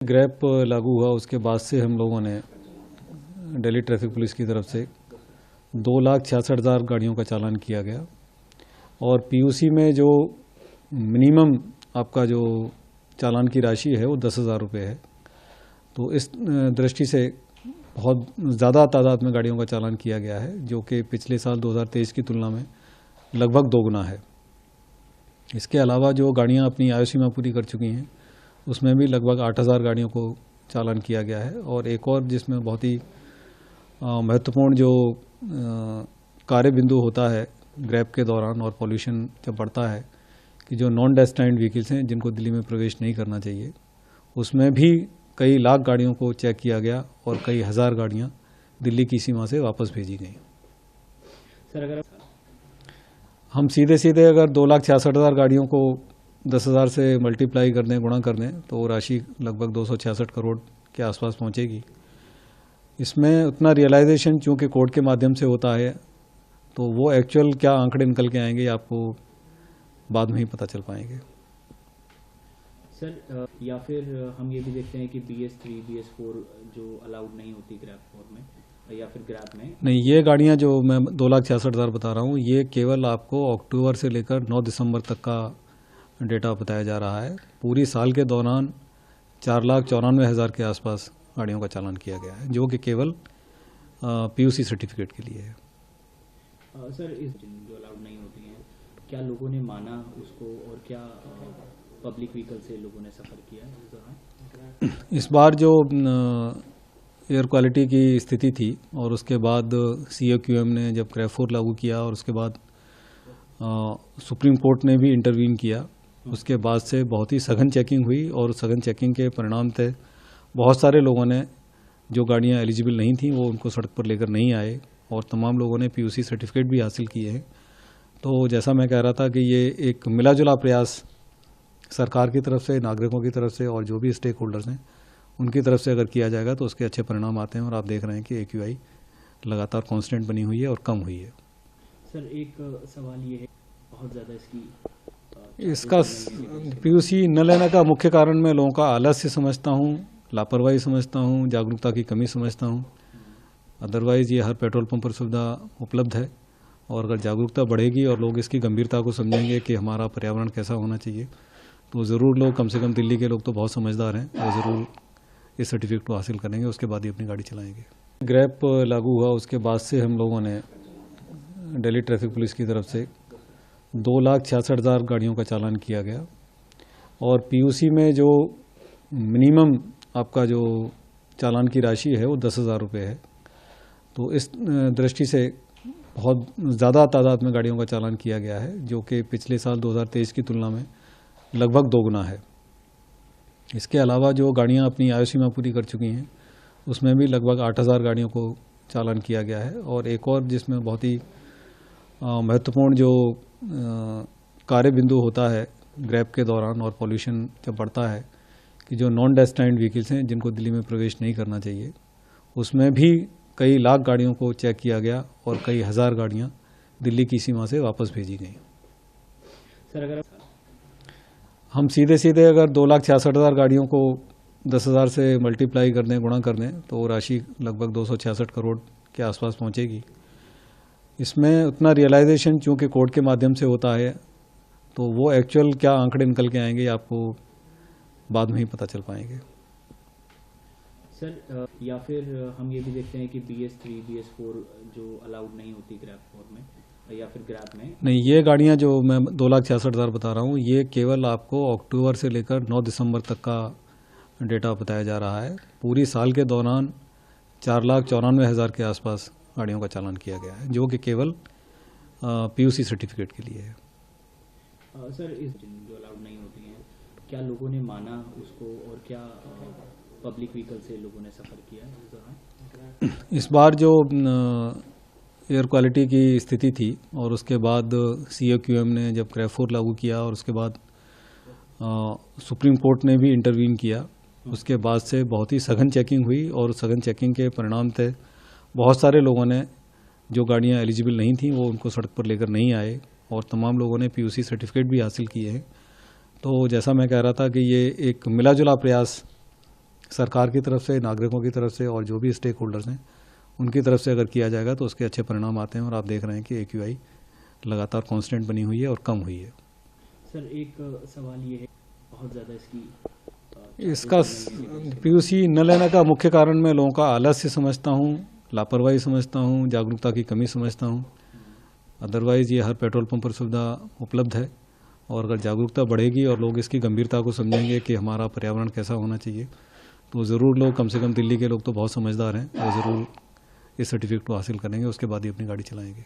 Grab लागू हुआ उसके बाद से हम लोगों ने दिल्ली ट्रैफिक पुलिस की तरफ से 2,66,000 गाड़ियों का चालान किया गया और पीयूसी में जो मिनिमम आपका जो चालान की राशि है वो 10,000 रुपये है। तो इस दृष्टि से बहुत ज़्यादा तादाद में गाड़ियों का चालान किया गया है, जो कि पिछले साल 2023 की तुलना में लगभग दोगुना है। इसके अलावा जो गाड़ियां अपनी आयु सीमा पूरी कर चुकी हैं उसमें भी लगभग 8,000 गाड़ियों को चालान किया गया है। और एक और जिसमें बहुत ही महत्वपूर्ण जो कार्य बिंदु होता है ग्रैप के दौरान और पॉल्यूशन जब बढ़ता है कि जो नॉन डेस्टिनेड व्हीकल्स हैं जिनको दिल्ली में प्रवेश नहीं करना चाहिए, उसमें भी कई लाख गाड़ियों को चेक किया गया और कई हज़ार गाड़ियां दिल्ली की सीमा से वापस भेजी गई। सर अगर हम सीधे अगर 2,66,000 गाड़ियों को 10,000 से मल्टीप्लाई कर दें, गुणा कर दें, तो राशि लगभग 266 करोड़ के आसपास पहुंचेगी। इसमें उतना रियलाइजेशन चूँकि कोर्ट के माध्यम से होता है, तो वो एक्चुअल क्या आंकड़े निकल के आएंगे आपको बाद में ही पता चल पाएंगे। सर या फिर हम ये भी देखते हैं कि BS3, BS4 जो अलाउड नहीं होती ग्रैप में या फिर ग्रैप में नहीं, ये गाड़ियां जो मैं 2,66,000 बता रहा हूँ, ये केवल आपको अक्टूबर से लेकर 9 दिसंबर तक का डेटा बताया जा रहा है। पूरी साल के दौरान 4,94,000 के आसपास गाड़ियों का चालान किया गया है, जो कि केवल पीयूसी सर्टिफिकेट के लिए है। सर इस जो अलाउड नहीं होती हैं, क्या लोगों ने माना उसको और क्या पब्लिक व्हीकल से लोगों ने सफ़र किया? इस बार जो एयर क्वालिटी की स्थिति थी और उसके बाद CAQM ने जब क्रैप 4 लागू किया और उसके बाद सुप्रीम कोर्ट ने भी इंटरवीन किया, उसके बाद से बहुत ही सघन चेकिंग हुई और सघन चेकिंग के परिणाम थे बहुत सारे लोगों ने जो गाड़ियां एलिजिबल नहीं थी वो उनको सड़क पर लेकर नहीं आए और तमाम लोगों ने पीयूसी सर्टिफिकेट भी हासिल किए हैं। तो जैसा मैं कह रहा था कि ये एक मिलाजुला प्रयास सरकार की तरफ से, नागरिकों की तरफ से और जो भी स्टेक होल्डर्स हैं उनकी तरफ से अगर किया जाएगा तो उसके अच्छे परिणाम आते हैं। और आप देख रहे हैं कि AQI लगातार कांस्टेंट बनी हुई है और कम हुई है। सर एक सवाल ये है, बहुत ज़्यादा इसका पीयूसी न लेने का मुख्य कारण मैं लोगों का आलस्य समझता हूँ, लापरवाही समझता हूँ, जागरूकता की कमी समझता हूँ। अदरवाइज़ ये हर पेट्रोल पंप पर सुविधा उपलब्ध है और अगर जागरूकता बढ़ेगी और लोग इसकी गंभीरता को समझेंगे कि हमारा पर्यावरण कैसा होना चाहिए, तो ज़रूर लोग, कम से कम दिल्ली के लोग तो बहुत समझदार हैं, वो ज़रूर इस सर्टिफिकेट को हासिल करेंगे, उसके बाद ही अपनी गाड़ी चलाएंगे। ग्रैप लागू हुआ उसके बाद से हम लोगों ने दिल्ली ट्रैफिक पुलिस की तरफ से 2,66,000 गाड़ियों का चालान किया गया और पीयूसी में जो मिनिमम आपका जो चालान की राशि है वो 10,000 रुपये है। तो इस दृष्टि से बहुत ज़्यादा तादाद में गाड़ियों का चालान किया गया है, जो कि पिछले साल 2023 की तुलना में लगभग दोगुना है। इसके अलावा जो गाड़ियां अपनी आयु सीमा पूरी कर चुकी हैं उसमें भी लगभग 8,000 गाड़ियों को चालान किया गया है। और एक और जिसमें बहुत ही महत्वपूर्ण जो कार्य बिंदु होता है ग्रैप के दौरान और पॉल्यूशन जब बढ़ता है कि जो नॉन डेस्टिनेड व्हीकल्स हैं जिनको दिल्ली में प्रवेश नहीं करना चाहिए, उसमें भी कई लाख गाड़ियों को चेक किया गया और कई हज़ार गाड़ियां दिल्ली की सीमा से वापस भेजी गई। सर अगर हम सीधे अगर 2,66,000 गाड़ियों को 10,000 से मल्टीप्लाई कर दें, गुणा कर दें, तो राशि लगभग 266 करोड़ के आसपास पहुंचेगी। इसमें उतना रियलाइजेशन चूँकि कोर्ट के माध्यम से होता है, तो वो एक्चुअल क्या आंकड़े निकल के आएंगे आपको बाद में ही पता चल पाएंगे। सर या फिर हम ये भी देखते हैं कि BS3, BS4 जो अलाउड नहीं होती ग्रैप में या फिर ग्रैप में नहीं, ये गाड़ियां जो मैं 2,66,000 बता रहा हूँ, ये केवल आपको अक्टूबर से लेकर 9 दिसंबर तक का डेटा बताया जा रहा है। पूरी साल के दौरान 4,94,000 के आसपास गाड़ियों का चालान किया गया है, जो कि केवल पीयूसी सर्टिफिकेट के लिए है। सर इस जो अलाउड नहीं होती हैं, क्या लोगों ने माना उसको और क्या पब्लिक व्हीकल से लोगों ने सफ़र किया? इस बार जो एयर क्वालिटी की स्थिति थी और उसके बाद CAQM ने जब क्रैप 4 लागू किया और उसके बाद सुप्रीम कोर्ट ने भी इंटरवीन किया, उसके बाद से बहुत ही सघन चेकिंग हुई और सघन चेकिंग के परिणाम थे बहुत सारे लोगों ने जो गाड़ियां एलिजिबल नहीं थी वो उनको सड़क पर लेकर नहीं आए और तमाम लोगों ने पीयूसी सर्टिफिकेट भी हासिल किए हैं। तो जैसा मैं कह रहा था कि ये एक मिलाजुला प्रयास सरकार की तरफ से, नागरिकों की तरफ से और जो भी स्टेक होल्डर्स हैं उनकी तरफ से अगर किया जाएगा तो उसके अच्छे परिणाम आते हैं। और आप देख रहे हैं कि AQI लगातार कांस्टेंट बनी हुई है और कम हुई है। सर एक सवाल ये है, बहुत ज़्यादा इसका PUC न लेने का मुख्य कारण मैं लोगों का आलस्य समझता हूँ, लापरवाही समझता हूँ, जागरूकता की कमी समझता हूँ। अदरवाइज़ ये हर पेट्रोल पंप पर सुविधा उपलब्ध है और अगर जागरूकता बढ़ेगी और लोग इसकी गंभीरता को समझेंगे कि हमारा पर्यावरण कैसा होना चाहिए तो ज़रूर लोग, कम से कम दिल्ली के लोग तो बहुत समझदार हैं, वो ज़रूर इस सर्टिफिकेट को हासिल करेंगे, उसके बाद ही अपनी गाड़ी चलाएंगे।